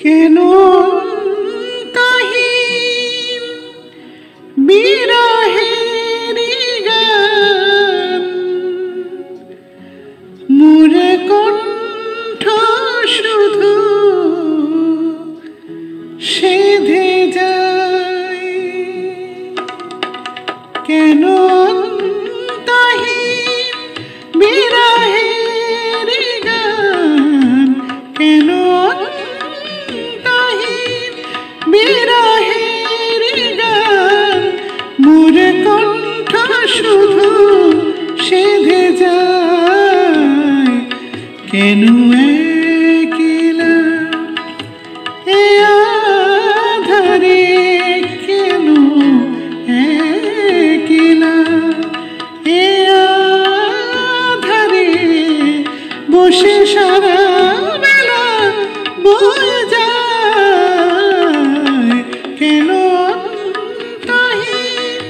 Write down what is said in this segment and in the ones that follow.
কেন তাহিম বিরহের গান মোরে কণ্ঠ শুধু সেধে যায়। কেন তাহিম বিরহের গান কেন বিরহের গান মোরে কণ্ঠ শুধু সেধে যায়। কেন একলা এ আধারে কেন একলা এ আধারে বসে সারা বেলা বয়ে যায়। কেন তাহিম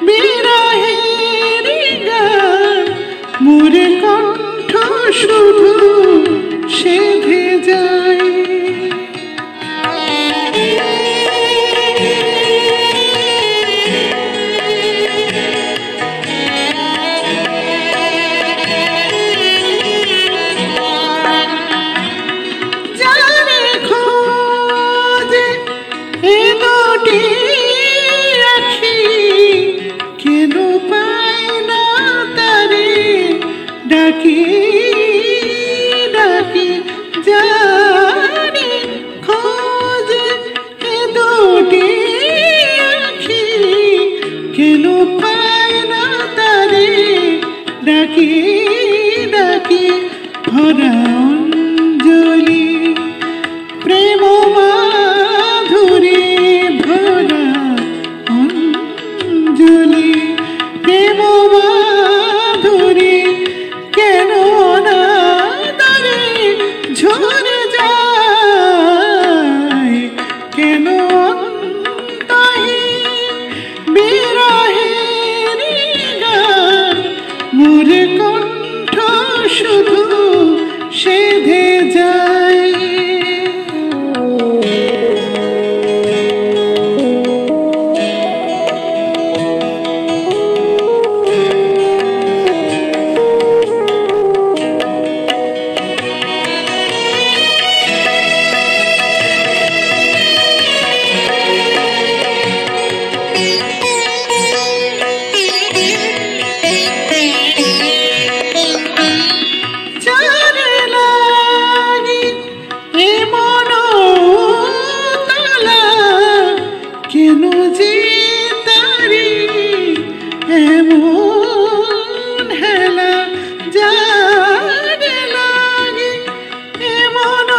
বিরহের গান মোরে কণ্ঠ শুধু সেধে যায়। কেন পাই না তারে ডাকি ডাকি জানি খোঁজ এ দুটি আখি। কেন পাই না তারে ডাকি ডাকি ভরা অঞ্জলি প্রেম মাধুরী ভরা অঞ্জলি প্রেম মাধুরী কেন না তারে ঝরে যায়। কেন তাহিম বিরহের গান মোরে কণ্ঠ শুধু সেধে যায়। কেন যে তারি এমন হেলা যারে লাগে এমন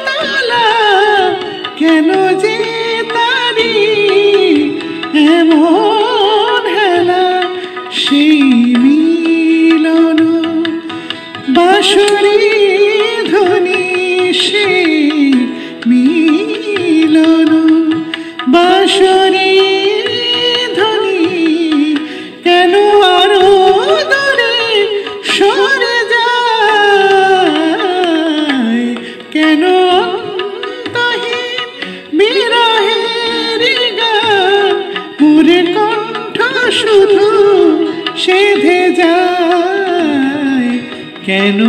তালা। কেন যে তারি এমন হেলা সেই মিলন বাঁশরি ধ্বনি সেই মিলন বাঁশরি ধ্বনি কেন আরো দূরে সরে যায়। কেন তাহিম বিরহের গান মোরে কণ্ঠ শুধু সেধে যায়। কেন